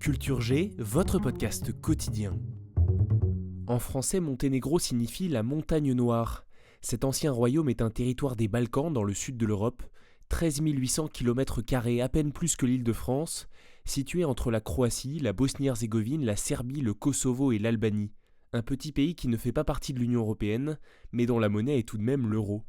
Culture G, votre podcast quotidien. En français, Monténégro signifie la montagne noire. Cet ancien royaume est un territoire des Balkans dans le sud de l'Europe, 13 800 km², à peine plus que l'île de France, situé entre la Croatie, la Bosnie-Herzégovine, la Serbie, le Kosovo et l'Albanie. Un petit pays qui ne fait pas partie de l'Union européenne, mais dont la monnaie est tout de même l'euro.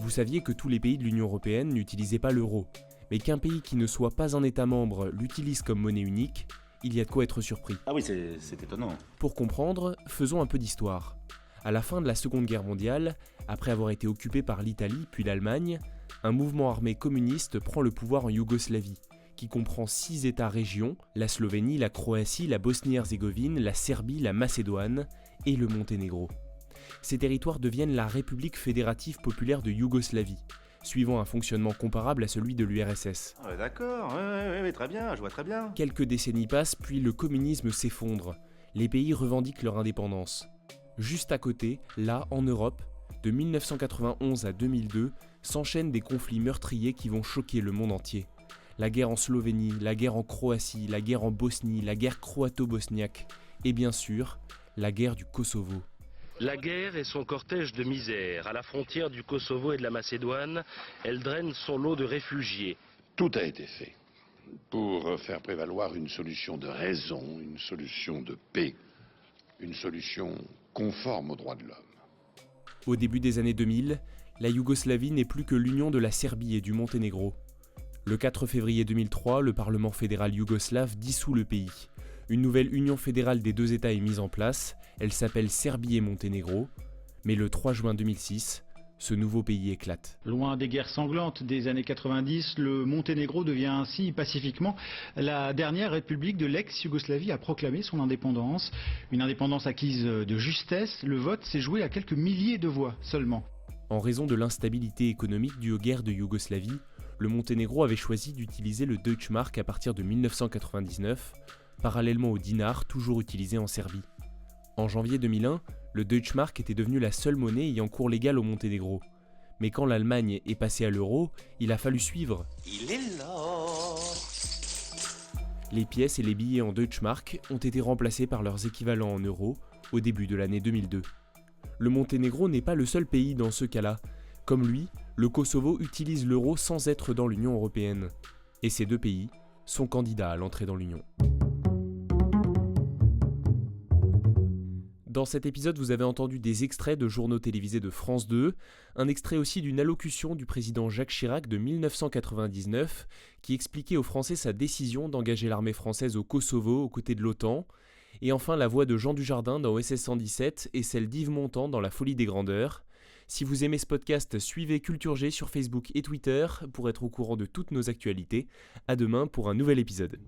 Vous saviez que tous les pays de l'Union européenne n'utilisaient pas l'euro, mais qu'un pays qui ne soit pas un État membre l'utilise comme monnaie unique, il y a de quoi être surpris. Ah oui, c'est étonnant. Pour comprendre, faisons un peu d'histoire. À la fin de la Seconde Guerre mondiale, après avoir été occupé par l'Italie puis l'Allemagne, un mouvement armé communiste prend le pouvoir en Yougoslavie, qui comprend 6 États-régions, la Slovénie, la Croatie, la Bosnie-Herzégovine, la Serbie, la Macédoine et le Monténégro. Ces territoires deviennent la République fédérative populaire de Yougoslavie, suivant un fonctionnement comparable à celui de l'URSS. Ah ouais, d'accord, ouais, très bien, je vois très bien. Quelques décennies passent, puis le communisme s'effondre. Les pays revendiquent leur indépendance. Juste à côté, là, en Europe, de 1991 à 2002, s'enchaînent des conflits meurtriers qui vont choquer le monde entier. La guerre en Slovénie, la guerre en Croatie, la guerre en Bosnie, la guerre croato-bosniaque, et bien sûr, la guerre du Kosovo. La guerre et son cortège de misère. À la frontière du Kosovo et de la Macédoine, elle draine son lot de réfugiés. Tout a été fait pour faire prévaloir une solution de raison, une solution de paix, une solution conforme aux droits de l'homme. Au début des années 2000, la Yougoslavie n'est plus que l'union de la Serbie et du Monténégro. Le 4 février 2003, le Parlement fédéral yougoslave dissout le pays. Une nouvelle union fédérale des deux États est mise en place, elle s'appelle Serbie et Monténégro, mais le 3 juin 2006, ce nouveau pays éclate. Loin des guerres sanglantes des années 90, le Monténégro devient ainsi pacifiquement la dernière république de l'ex-Yougoslavie à proclamer son indépendance. Une indépendance acquise de justesse, le vote s'est joué à quelques milliers de voix seulement. En raison de l'instabilité économique due aux guerres de Yougoslavie, le Monténégro avait choisi d'utiliser le Deutschmark à partir de 1999, parallèlement au dinar toujours utilisé en Serbie. En janvier 2001, le Deutschmark était devenu la seule monnaie ayant cours légal au Monténégro. Mais quand l'Allemagne est passée à l'euro, il a fallu suivre. Il est là. Les pièces et les billets en Deutschmark ont été remplacés par leurs équivalents en euros au début de l'année 2002. Le Monténégro n'est pas le seul pays dans ce cas-là. Comme lui, le Kosovo utilise l'euro sans être dans l'Union européenne. Et ces deux pays sont candidats à l'entrée dans l'Union. Dans cet épisode, vous avez entendu des extraits de journaux télévisés de France 2, un extrait aussi d'une allocution du président Jacques Chirac de 1999 qui expliquait aux Français sa décision d'engager l'armée française au Kosovo aux côtés de l'OTAN, et enfin la voix de Jean Dujardin dans OSS 117 et celle d'Yves Montand dans La Folie des Grandeurs. Si vous aimez ce podcast, suivez Culture G sur Facebook et Twitter pour être au courant de toutes nos actualités. À demain pour un nouvel épisode.